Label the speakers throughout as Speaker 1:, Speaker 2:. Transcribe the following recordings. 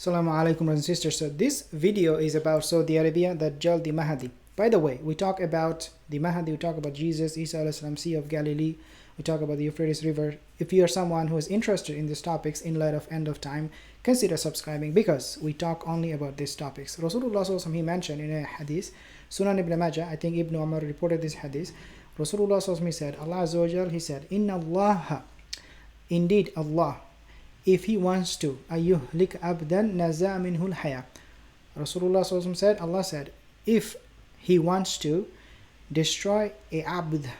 Speaker 1: Assalamu alaikum brothers and sisters. So this video is about Saudi Arabia, the Dajjal, the Mahdi. By the way, we talk about the Mahdi, we talk about Jesus, Isa alayhi salam, Sea of Galilee, we talk about the Euphrates River. If you are someone who is interested in these topics in light of end of time, consider subscribing because we talk only about these topics. Rasulullah sallallahu alaihi wasallam, he mentioned in a hadith, Sunan ibn Majah, I think Ibn Umar reported this hadith. Rasulullah sallallahu alaihi wasallam, he said, Allah Azza wa Jal, he said, Inna Allah, indeed Allah, if he wants to, ayyuhlik abdan naza minhul haya. Rasulullah sallallahu alaihi wasallam said, Allah said, if he wants to destroy a abd,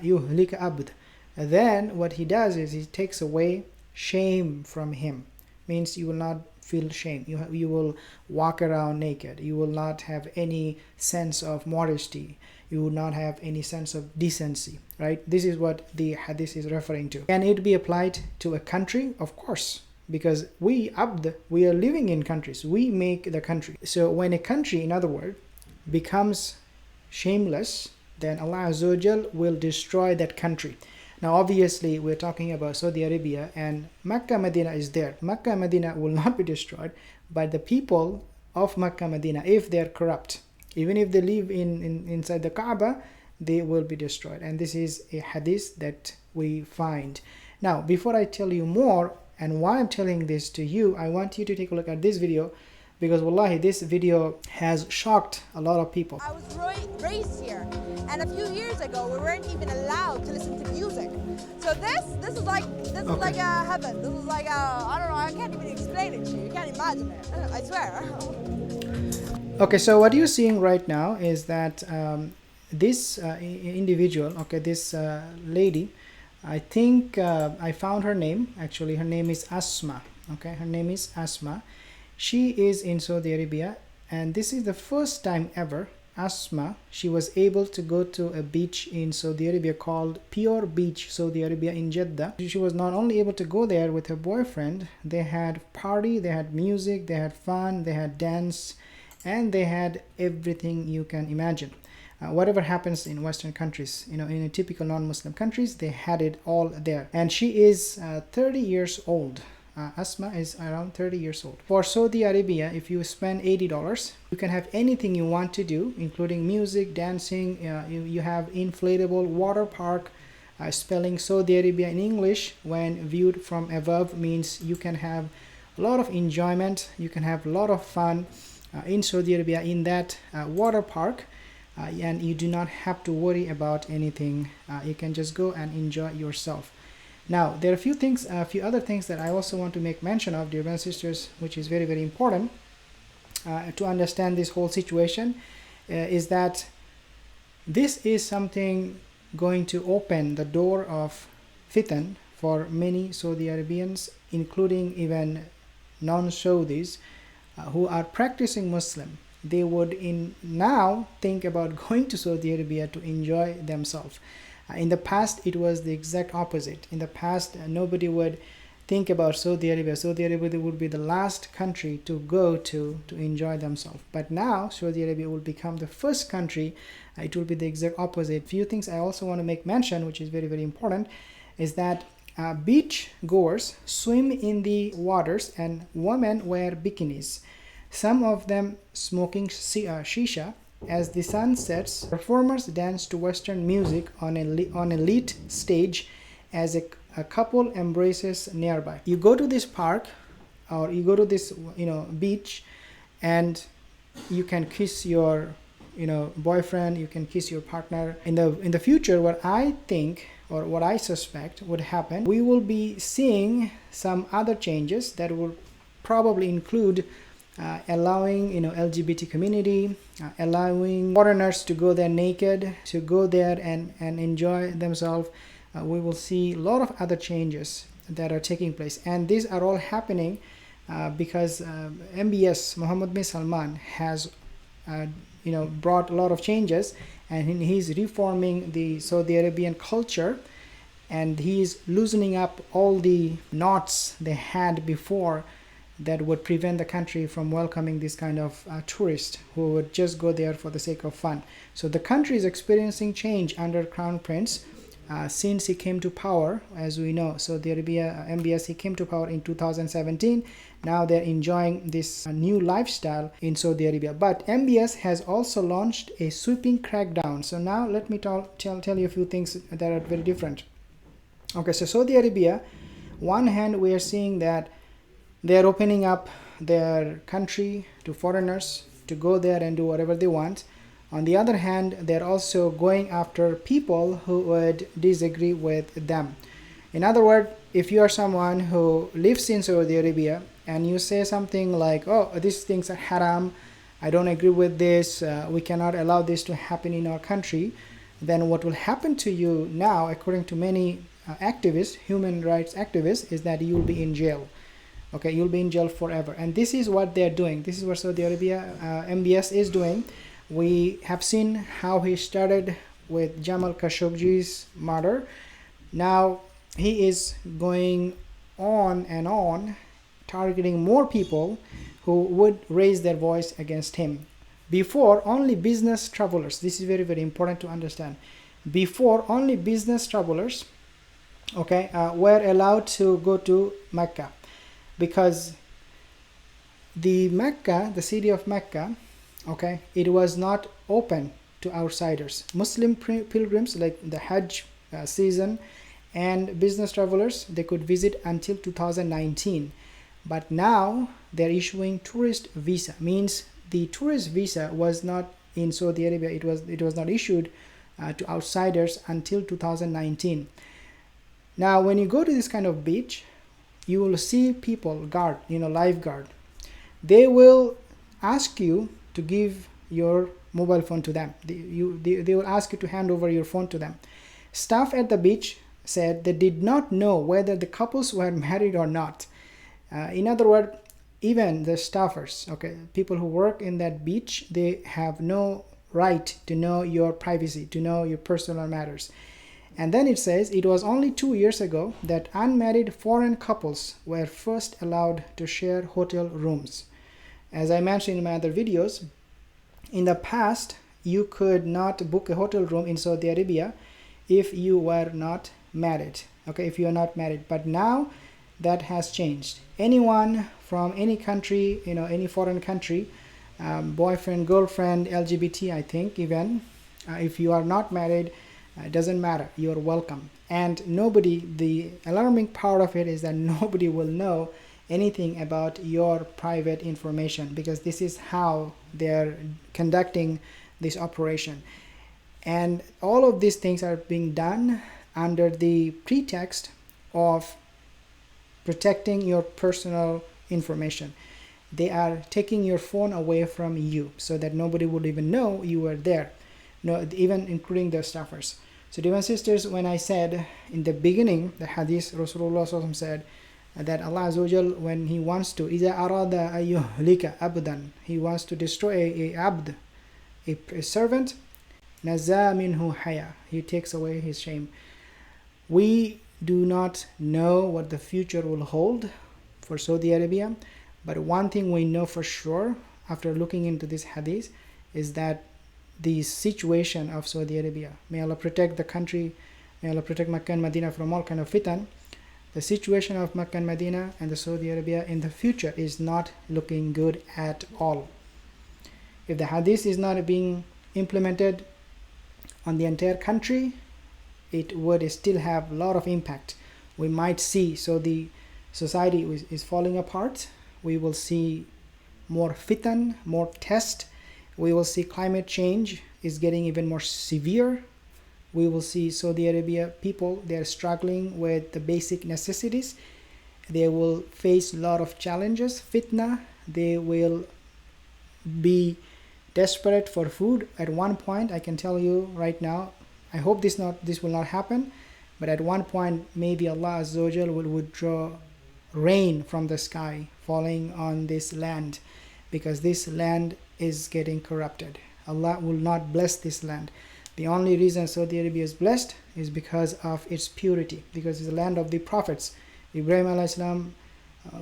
Speaker 1: yuhlik abd, then what he does is he takes away shame from him. Means you will not feel shame. You will walk around naked. You will not have any sense of modesty. You will not have any sense of decency, right? This is what the hadith is referring to. Can it be applied to a country? Of course, because we are living in countries. We make the country. So when a country, in other words, becomes shameless, then Allah Azza wa Jal will destroy that country. Now obviously we're talking about Saudi Arabia, and Makkah Medina is there. Makkah Medina will not be destroyed, but the people of Makkah Medina, if they're corrupt, even if they live inside the Kaaba, they will be destroyed. And this is a hadith that we find. Now before I tell you more and why I'm telling this to you, I want you to take a look at this video, because wallahi this video has shocked a lot of people.
Speaker 2: I was raised here, and a few years ago we weren't even allowed to listen to music. So this is like a heaven. This is like a, I don't know, I can't even explain it to you. You can't imagine it. I swear.
Speaker 1: Okay, so what you're seeing right now is that this individual, okay, this lady, I think I found her name. Actually, her name is Asma. Okay, her name is Asma. She is in Saudi Arabia, and this is the first time ever Asma, she was able to go to a beach in Saudi Arabia called Pure Beach, Saudi Arabia in Jeddah. She was not only able to go there with her boyfriend, they had party, they had music, they had fun, they had dance, and they had everything you can imagine. Whatever happens in Western countries, in a typical non-Muslim countries, they had it all there. And she is 30 years old. Asma is around 30 years old. For Saudi Arabia, if you spend $80, you can have anything you want to do, including music, dancing. You have inflatable water park. Spelling Saudi Arabia in English when viewed from above means you can have a lot of enjoyment. You can have a lot of fun in Saudi Arabia in that water park. And you do not have to worry about anything. You can just go and enjoy yourself. Now there are a few other things that I also want to make mention of, dear brothers and sisters, which is very, very important to understand this whole situation, is that this is something going to open the door of fitan for many Saudi Arabians, including even non-Saudis who are practicing Muslim. They would now think about going to Saudi Arabia to enjoy themselves. In the past, it was the exact opposite. In the past, nobody would think about Saudi Arabia. Saudi Arabia would be the last country to go to enjoy themselves. But now, Saudi Arabia will become the first country. It will be the exact opposite. Few things I also want to make mention, which is very, very important, is that beach goers swim in the waters and women wear bikinis. Some of them smoking shisha. As the sun sets, performers dance to Western music on a lit stage as a couple embraces nearby. You go to this park or you go to this beach, and you can kiss your boyfriend, you can kiss your partner. In the future, what I think or what I suspect would happen, we will be seeing some other changes that will probably include allowing LGBT community, allowing foreigners to go there naked, to go there and enjoy themselves. We will see a lot of other changes that are taking place, and these are all happening because MBS Mohammed bin Salman has brought a lot of changes, and he's reforming the Saudi Arabian culture, and he's loosening up all the knots they had before that would prevent the country from welcoming this kind of tourists who would just go there for the sake of fun. So the country is experiencing change under Crown Prince since he came to power. As we know, Saudi Arabia, MBS, he came to power in 2017. Now they're enjoying this new lifestyle in Saudi Arabia. But MBS has also launched a sweeping crackdown. So now let me tell you a few things that are very different. Okay, so Saudi Arabia, one hand we are seeing that they're opening up their country to foreigners to go there and do whatever they want. On the other hand, they're also going after people who would disagree with them. In other words, if you are someone who lives in Saudi Arabia and you say something like, oh, these things are haram, I don't agree with this, we cannot allow this to happen in our country, then what will happen to you now, according to many activists, human rights activists, is that you'll be in jail. Okay, you'll be in jail forever. And this is what they're doing. This is what Saudi Arabia, MBS is doing. We have seen how he started with Jamal Khashoggi's murder. Now he is going on and on, targeting more people who would raise their voice against him. Before, only business travelers, this is very, very important to understand. Before, only business travelers, were allowed to go to Mecca, because the city of Mecca, it was not open to outsiders. Muslim pilgrims, like the Hajj season, and business travelers, they could visit until 2019. But now they're issuing tourist visa. Means the tourist visa was not in Saudi Arabia. It was not issued to outsiders until 2019. Now, when you go to this kind of beach, you will see people lifeguard. They will ask you to give your mobile phone to them. They will ask you to hand over your phone to them. Staff at the beach said they did not know whether the couples were married or not. In other words, even the staffers, people who work in that beach, they have no right to know your privacy, to know your personal matters. And then it says it was only 2 years ago that unmarried foreign couples were first allowed to share hotel rooms. As I mentioned in my other videos, in the past, you could not book a hotel room in Saudi Arabia if you were not married. If you are not married. But now that has changed. Anyone from any country, any foreign country, boyfriend, girlfriend, LGBT, I think even, if you are not married, it doesn't matter, you're welcome. And the alarming part of it is that nobody will know anything about your private information, because this is how they're conducting this operation. And all of these things are being done under the pretext of protecting your personal information. They are taking your phone away from you so that nobody would even know you were there, even including the staffers. So dear sisters, when I said in the beginning, the hadith, Rasulullah SAW said that Allah Azza wa Jal, when he wants to, إِذَا أَرَادَ أَيُّهْلِكَ أَبْدًا, he wants to destroy a abd, a servant, نَزَّا مِنْهُ حَيَا, he takes away his shame. We do not know what the future will hold for Saudi Arabia, but one thing we know for sure after looking into this hadith is that the situation of Saudi Arabia, may Allah protect the country, may Allah protect Makkah and Medina from all kind of fitan. The situation of Makkah and Medina and the Saudi Arabia in the future is not looking good at all. If the hadith is not being implemented on the entire country, it would still have a lot of impact. We might see, so the society is falling apart. We will see more fitan, more test. We will see climate change is getting even more severe. We will see Saudi Arabia people, they are struggling with the basic necessities. They will face a lot of challenges, fitna. They will be desperate for food. At one point, I can tell you right now, I hope this will not happen, but at one point maybe Allah Azza wa Jal will withdraw rain from the sky falling on this land, because this land is getting corrupted. Allah will not bless this land. The only reason Saudi Arabia is blessed is because of its purity, because it's the land of the prophets. Ibrahim alayhi salam,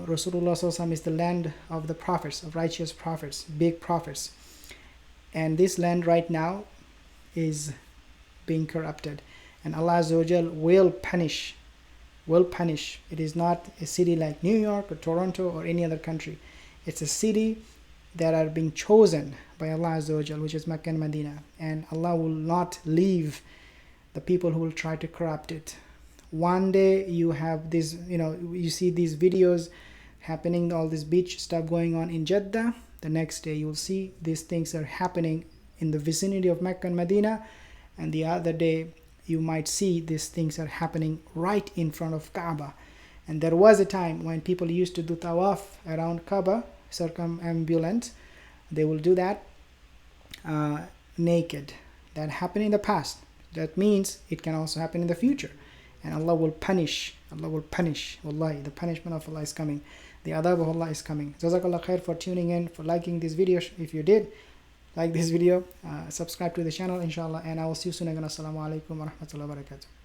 Speaker 1: Rasulullah sallallahu is the land of the prophets, of righteous prophets, big prophets. And this land right now is being corrupted. and Allah Azza wa Jal will punish. It is not a city like New York or Toronto or any other country. It's a city that are being chosen by Allah Azza wa Jal, which is Mecca and Medina, and Allah will not leave the people who will try to corrupt it. One day you have this, you see these videos happening, all this beach stuff going on in Jeddah. The next day you'll see these things are happening in the vicinity of Mecca and Medina, and the other day you might see these things are happening right in front of Kaaba. And there was a time when people used to do tawaf around Kaaba, circumambulate. They will do that naked. That happened in the past. That means it can also happen in the future. And Allah will punish. Wallahi, the punishment of Allah is coming. The adab of Allah is coming. Jazakallah khair for tuning in, for liking this video. If you did like this video, subscribe to the channel, inshallah, and I will see you soon again. Assalamu alaikum wa rahmatullahi wa barakatuh.